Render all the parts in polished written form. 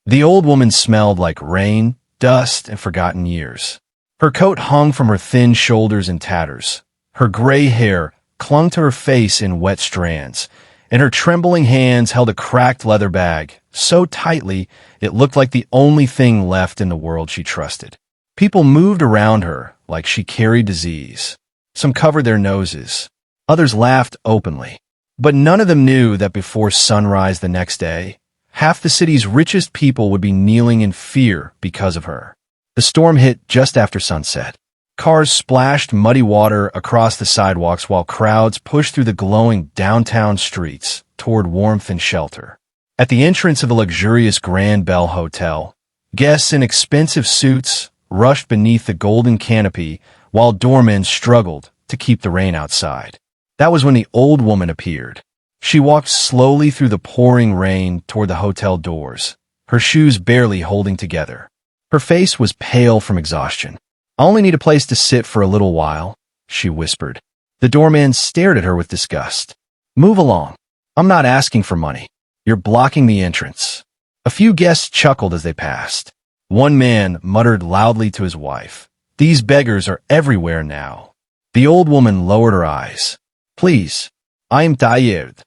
The old woman smelled like rain, dust, and forgotten years. Her coat hung from her thin shoulders in tatters. Her gray hair clung to her face in wet strands, and her trembling hands held a cracked leather bag, so tightly it looked like the only thing left in the world she trusted. People moved around her like she carried disease. Some covered their noses. Others laughed openly. But none of them knew that before sunrise the next day, half the city's richest people would be kneeling in fear because of her. The storm hit just after sunset. Cars splashed muddy water across the sidewalks while crowds pushed through the glowing downtown streets toward warmth and shelter. At the entrance of the luxurious Grand Bell Hotel, guests in expensive suits rushed beneath the golden canopy while doormen struggled to keep the rain outside. That was when the old woman appeared. She walked slowly through the pouring rain toward the hotel doors, her shoes barely holding together. Her face was pale from exhaustion. "I only need a place to sit for a little while," she whispered. The doorman stared at her with disgust. "Move along. I'm not asking for money. You're blocking the entrance." A few guests chuckled as they passed. One man muttered loudly to his wife, "These beggars are everywhere now." The old woman lowered her eyes. "Please, I am tired."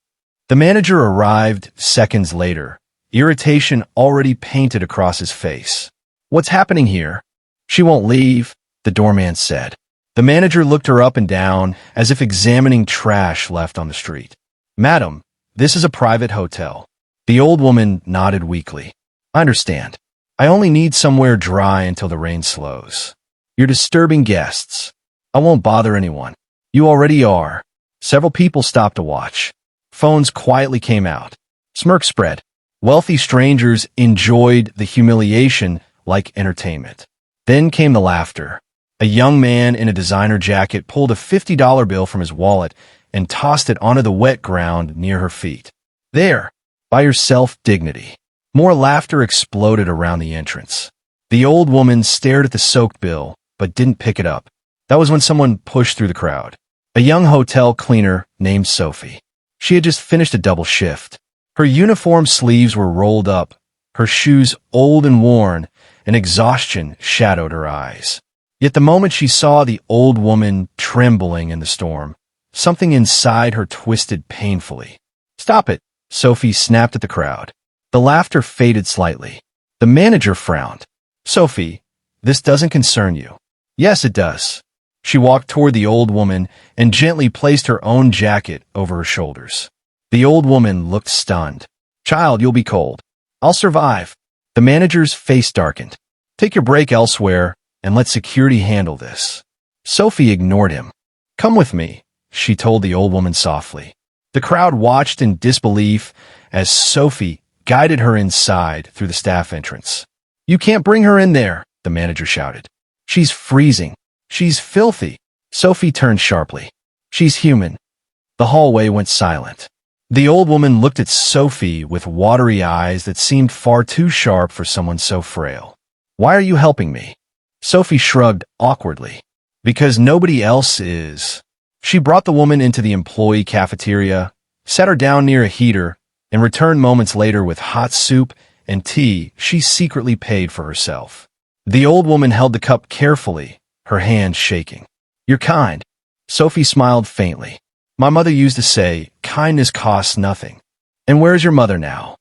The manager arrived seconds later, irritation already painted across his face. "What's happening here?" "She won't leave," the doorman said. The manager looked her up and down as if examining trash left on the street. "Madam, this is a private hotel." The old woman nodded weakly. "I understand. I only need somewhere dry until the rain slows." "You're disturbing guests." "I won't bother anyone." "You already are." Several people stopped to watch. Phones quietly came out. Smirks spread. Wealthy strangers enjoyed the humiliation like entertainment. Then came the laughter. A young man in a designer jacket pulled a $50 bill from his wallet and tossed it onto the wet ground near her feet. "There, buy yourself dignity." More laughter exploded around the entrance. The old woman stared at the soaked bill, but didn't pick it up. That was when someone pushed through the crowd. A young hotel cleaner named Sophie. She had just finished a double shift. Her uniform sleeves were rolled up, her shoes old and worn, and exhaustion shadowed her eyes. Yet the moment she saw the old woman trembling in the storm, something inside her twisted painfully. "Stop it," Sophie snapped at the crowd. The laughter faded slightly. The manager frowned. "Sophie, this doesn't concern you." "Yes, it does." She walked toward the old woman and gently placed her own jacket over her shoulders. The old woman looked stunned. "Child, you'll be cold." "I'll survive." The manager's face darkened. "Take your break elsewhere and let security handle this." Sophie ignored him. "Come with me," she told the old woman softly. The crowd watched in disbelief as Sophie guided her inside through the staff entrance. "You can't bring her in there," the manager shouted. "She's freezing. She's filthy." Sophie turned sharply. "She's human." The hallway went silent. The old woman looked at Sophie with watery eyes that seemed far too sharp for someone so frail. "Why are you helping me?" Sophie shrugged awkwardly. "Because nobody else is." She brought the woman into the employee cafeteria, sat her down near a heater, and returned moments later with hot soup and tea she secretly paid for herself. The old woman held the cup carefully, her hand shaking. "You're kind." Sophie smiled faintly. "My mother used to say, kindness costs nothing." "And where's your mother now?"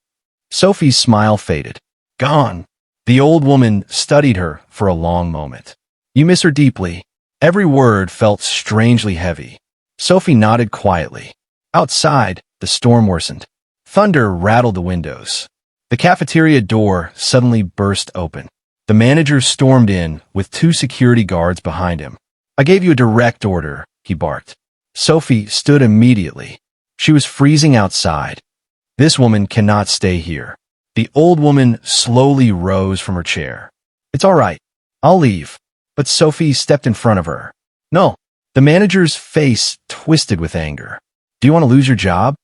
Sophie's smile faded. "Gone." The old woman studied her for a long moment. "You miss her deeply." Every word felt strangely heavy. Sophie nodded quietly. Outside, the storm worsened. Thunder rattled the windows. The cafeteria door suddenly burst open. The manager stormed in with 2 security guards behind him. "I gave you a direct order," he barked. Sophie stood immediately. She was freezing outside. "This woman cannot stay here." The old woman slowly rose from her chair. "It's all right. I'll leave." But Sophie stepped in front of her. "No." The manager's face twisted with anger. "Do you want to lose your job?"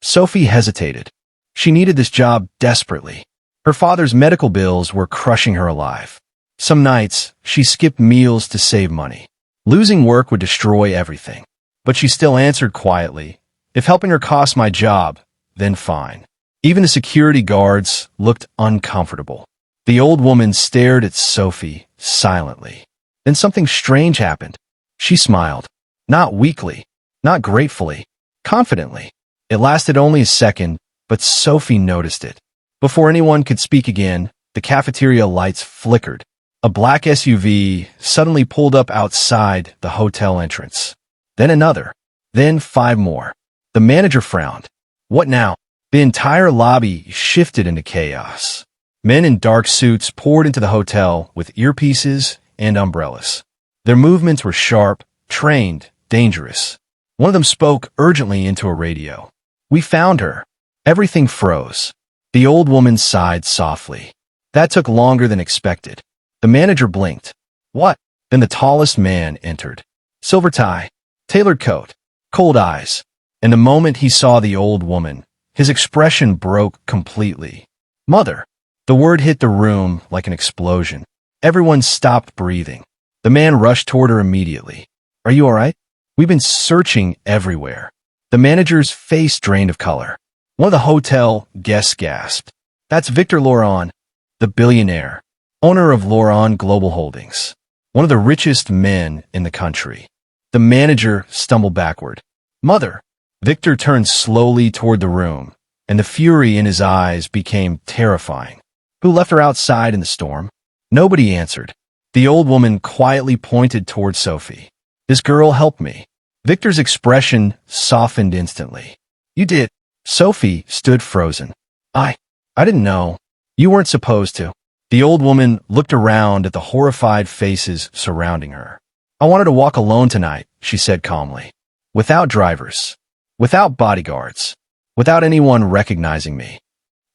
Sophie hesitated. She needed this job desperately. Her father's medical bills were crushing her alive. Some nights, she skipped meals to save money. Losing work would destroy everything. But she still answered quietly, "If helping her costs my job, then fine." Even the security guards looked uncomfortable. The old woman stared at Sophie silently. Then something strange happened. She smiled. Not weakly, not gratefully, confidently. It lasted only a second, but Sophie noticed it. Before anyone could speak again, the cafeteria lights flickered. A black SUV suddenly pulled up outside the hotel entrance. Then another. Then 5 more. The manager frowned. What now? The entire lobby shifted into chaos. Men in dark suits poured into the hotel with earpieces and umbrellas. Their movements were sharp, trained, dangerous. One of them spoke urgently into a radio. We found her. Everything froze. The old woman sighed softly. That took longer than expected. The manager blinked. What? Then the tallest man entered. Silver tie, tailored coat, cold eyes. And the moment he saw the old woman, his expression broke completely. Mother. The word hit the room like an explosion. Everyone stopped breathing. The man rushed toward her immediately. Are you all right? We've been searching everywhere. The manager's face drained of color. One of the hotel guests gasped. That's Victor Laurent, the billionaire, owner of Laurent Global Holdings, one of the richest men in the country. The manager stumbled backward. Mother. Victor turned slowly toward the room, and the fury in his eyes became terrifying. Who left her outside in the storm? Nobody answered. The old woman quietly pointed toward Sophie. This girl helped me. Victor's expression softened instantly. You did. Sophie stood frozen. I didn't know. You weren't supposed to. The old woman looked around at the horrified faces surrounding her. I wanted to walk alone tonight, she said calmly. Without drivers. Without bodyguards. Without anyone recognizing me.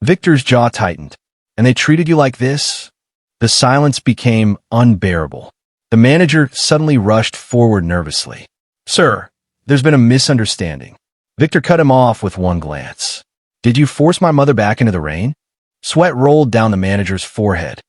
Victor's jaw tightened. And they treated you like this? The silence became unbearable. The manager suddenly rushed forward nervously. Sir, there's been a misunderstanding. Victor cut him off with one glance. Did you force my mother back into the rain? Sweat rolled down the manager's forehead.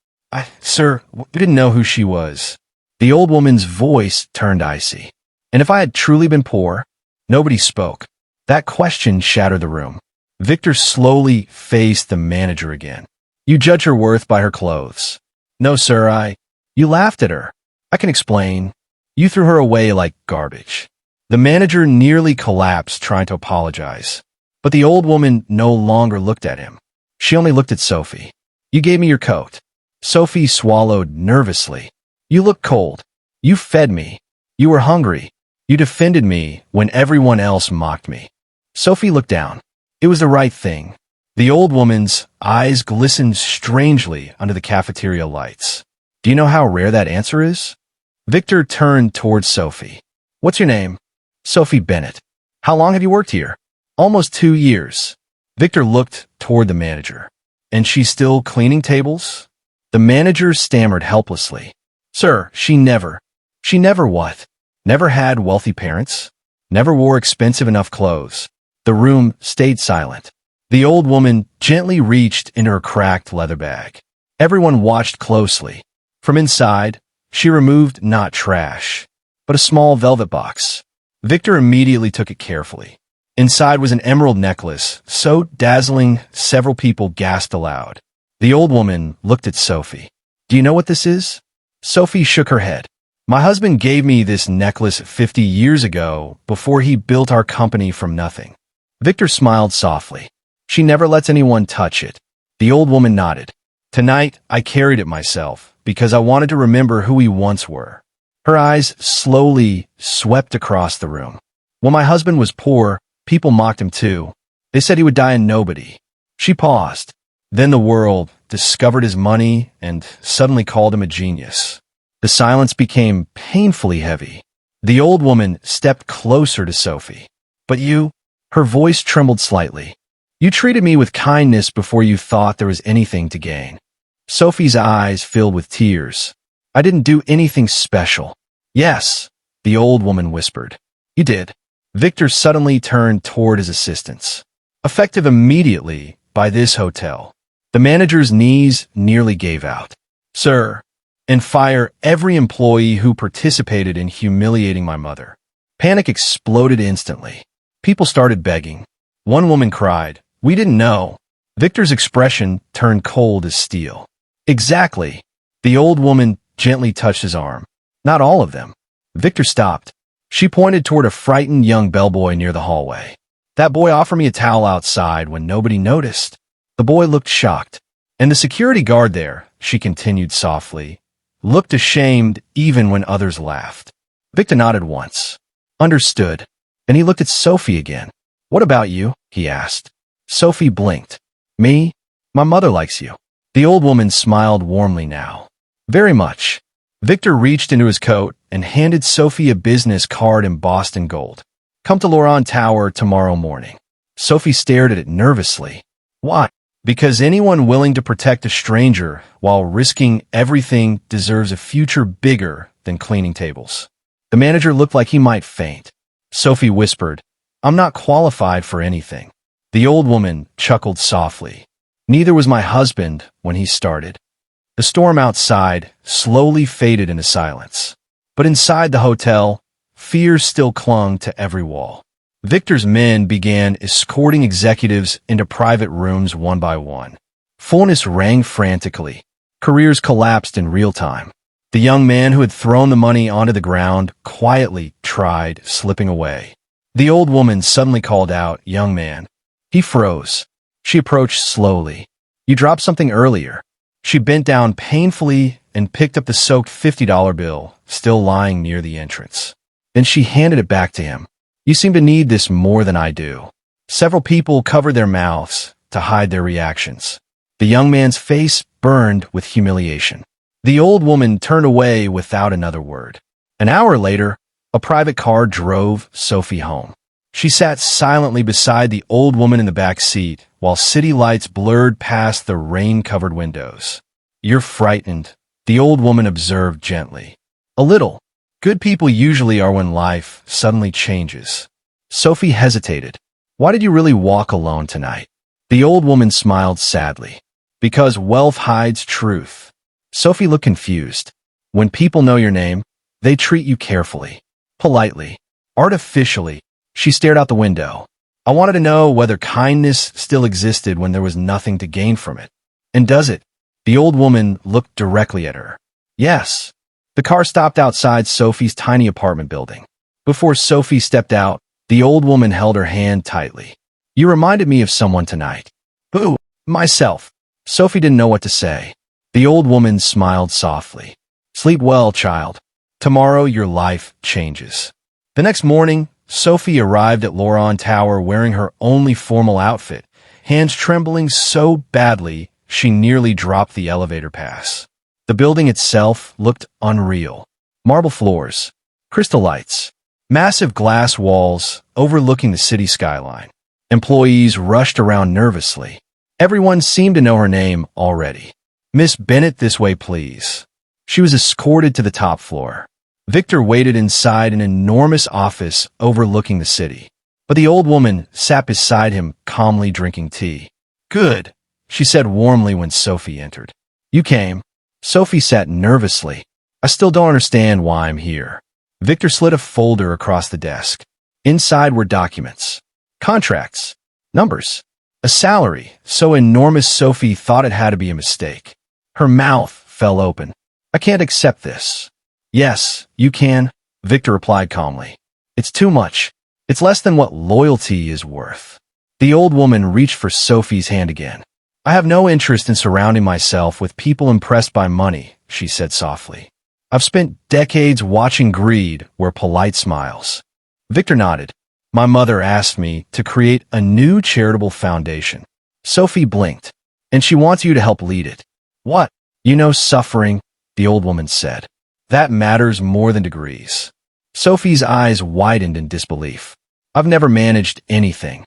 Sir, we didn't know who she was. The old woman's voice turned icy. And if I had truly been poor? Nobody spoke. That question shattered the room. Victor slowly faced the manager again. You judge her worth by her clothes. No, sir, You laughed at her. I can explain. You threw her away like garbage. The manager nearly collapsed trying to apologize. But the old woman no longer looked at him. She only looked at Sophie. You gave me your coat. Sophie swallowed nervously. You look cold. You fed me. You were hungry. You defended me when everyone else mocked me. Sophie looked down. It was the right thing. The old woman's eyes glistened strangely under the cafeteria lights. Do you know how rare that answer is? Victor turned towards Sophie. What's your name? Sophie Bennett. How long have you worked here? Almost 2 years. Victor looked toward the manager. And she's still cleaning tables? The manager stammered helplessly. Sir, she never what? Never had wealthy parents? Never wore expensive enough clothes? The room stayed silent. The old woman gently reached into her cracked leather bag. Everyone watched closely. From inside, she removed not trash, but a small velvet box. Victor immediately took it carefully. Inside was an emerald necklace, so dazzling several people gasped aloud. The old woman looked at Sophie. Do you know what this is? Sophie shook her head. My husband gave me this necklace 50 years ago before he built our company from nothing. Victor smiled softly. She never lets anyone touch it. The old woman nodded. Tonight, I carried it myself because I wanted to remember who we once were. Her eyes slowly swept across the room. When my husband was poor, people mocked him too. They said he would die a nobody. She paused. Then the world discovered his money and suddenly called him a genius. The silence became painfully heavy. The old woman stepped closer to Sophie. But you? Her voice trembled slightly. You treated me with kindness before you thought there was anything to gain. Sophie's eyes filled with tears. I didn't do anything special. Yes, the old woman whispered. You did. Victor suddenly turned toward his assistants. Effective immediately by this hotel. The manager's knees nearly gave out. Sir, and fire every employee who participated in humiliating my mother. Panic exploded instantly. People started begging. One woman cried, We didn't know. Victor's expression turned cold as steel. Exactly. The old woman gently touched his arm. Not all of them. Victor stopped. She pointed toward a frightened young bellboy near the hallway. That boy offered me a towel outside when nobody noticed. The boy looked shocked. And the security guard there, she continued softly, looked ashamed even when others laughed. Victor nodded once. Understood. And he looked at Sophie again. What about you? He asked. Sophie blinked. Me? My mother likes you. The old woman smiled warmly now. Very much. Victor reached into his coat and handed Sophie a business card embossed in gold. Come to Loran Tower tomorrow morning. Sophie stared at it nervously. Why? Because anyone willing to protect a stranger while risking everything deserves a future bigger than cleaning tables. The manager looked like he might faint. Sophie whispered, I'm not qualified for anything. The old woman chuckled softly. Neither was my husband when he started. The storm outside slowly faded into silence. But inside the hotel, fear still clung to every wall. Victor's men began escorting executives into private rooms one by one. Phones rang frantically. Careers collapsed in real time. The young man who had thrown the money onto the ground quietly tried slipping away. The old woman suddenly called out, Young man. He froze. She approached slowly. You dropped something earlier. She bent down painfully and picked up the soaked $50 bill, still lying near the entrance. Then she handed it back to him. You seem to need this more than I do. Several people covered their mouths to hide their reactions. The young man's face burned with humiliation. The old woman turned away without another word. An hour later, a private car drove Sophie home. She sat silently beside the old woman in the back seat while city lights blurred past the rain-covered windows. You're frightened, the old woman observed gently. A little. Good people usually are when life suddenly changes. Sophie hesitated. Why did you really walk alone tonight? The old woman smiled sadly. Because wealth hides truth. Sophie looked confused. When people know your name, they treat you carefully, politely, artificially. She stared out the window. I wanted to know whether kindness still existed when there was nothing to gain from it. And does it? The old woman looked directly at her. Yes. The car stopped outside Sophie's tiny apartment building. Before Sophie stepped out, the old woman held her hand tightly. You reminded me of someone tonight. Who? Myself. Sophie didn't know what to say. The old woman smiled softly. Sleep well, child. Tomorrow your life changes. The next morning, Sophie arrived at Loran Tower wearing her only formal outfit, hands trembling so badly she nearly dropped the elevator pass. The building itself looked unreal. Marble floors, crystal lights, massive glass walls overlooking the city skyline. Employees rushed around nervously. Everyone seemed to know her name already. Miss Bennett, this way, please. She was escorted to the top floor. Victor waited inside an enormous office overlooking the city. But the old woman sat beside him, calmly drinking tea. Good, she said warmly when Sophie entered. You came. Sophie sat nervously. I still don't understand why I'm here. Victor slid a folder across the desk. Inside were documents, contracts, numbers, a salary so enormous Sophie thought it had to be a mistake. Her mouth fell open. I can't accept this. Yes, you can, Victor replied calmly. It's too much. It's less than what loyalty is worth. The old woman reached for Sophie's hand again. I have no interest in surrounding myself with people impressed by money, she said softly. I've spent decades watching greed wear polite smiles. Victor nodded. My mother asked me to create a new charitable foundation. Sophie blinked. And she wants you to help lead it. What? You know suffering, the old woman said. That matters more than degrees. Sophie's eyes widened in disbelief. I've never managed anything.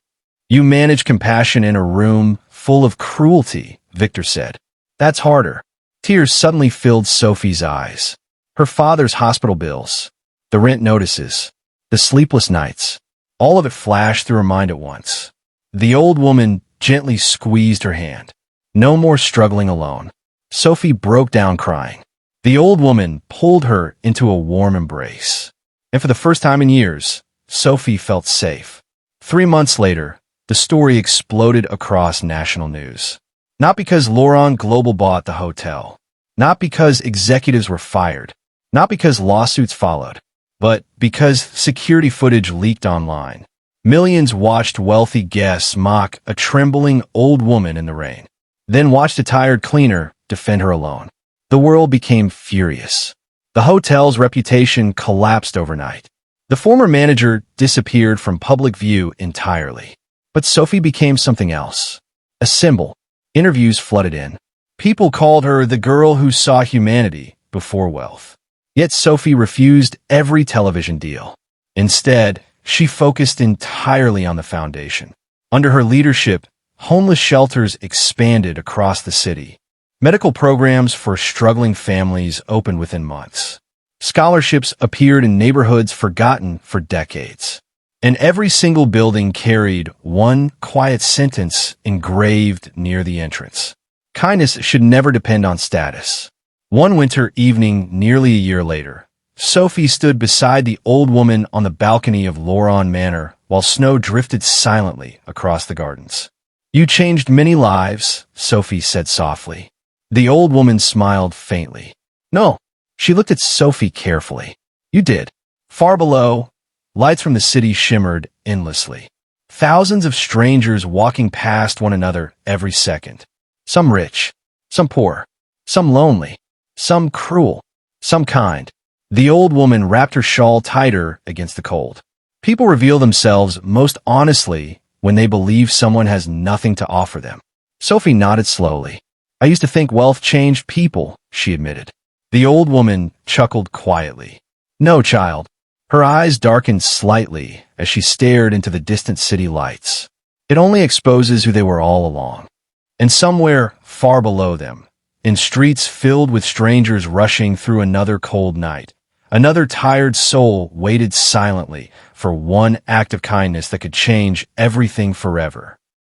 You manage compassion in a room full of cruelty, Victor said. That's harder. Tears suddenly filled Sophie's eyes. Her father's hospital bills, the rent notices, the sleepless nights, all of it flashed through her mind at once. The old woman gently squeezed her hand. No more struggling alone. Sophie broke down crying. The old woman pulled her into a warm embrace. And for the first time in years, Sophie felt safe. 3 months later, the story exploded across national news. Not because Laurent Global bought the hotel. Not because executives were fired. Not because lawsuits followed. But because security footage leaked online. Millions watched wealthy guests mock a trembling old woman in the rain. Then watched a tired cleaner defend her alone. The world became furious. The hotel's reputation collapsed overnight. The former manager disappeared from public view entirely. But Sophie became something else. A symbol. Interviews flooded in. People called her the girl who saw humanity before wealth. Yet Sophie refused every television deal. Instead, she focused entirely on the foundation. Under her leadership, homeless shelters expanded across the city. Medical programs for struggling families opened within months. Scholarships appeared in neighborhoods forgotten for decades. And every single building carried one quiet sentence engraved near the entrance. Kindness should never depend on status. One winter evening, nearly a year later, Sophie stood beside the old woman on the balcony of Laurent Manor while snow drifted silently across the gardens. "You changed many lives," Sophie said softly. The old woman smiled faintly. "No." She looked at Sophie carefully. "You did." Far below, lights from the city shimmered endlessly. Thousands of strangers walking past one another every second. Some rich, some poor, some lonely, some cruel, some kind. The old woman wrapped her shawl tighter against the cold. People reveal themselves most honestly when they believe someone has nothing to offer them. Sophie nodded slowly. "I used to think wealth changed people," she admitted. The old woman chuckled quietly. "No, child." Her eyes darkened slightly as she stared into the distant city lights. "It only exposes who they were all along." And somewhere far below them, in streets filled with strangers rushing through another cold night, another tired soul waited silently for one act of kindness that could change everything forever.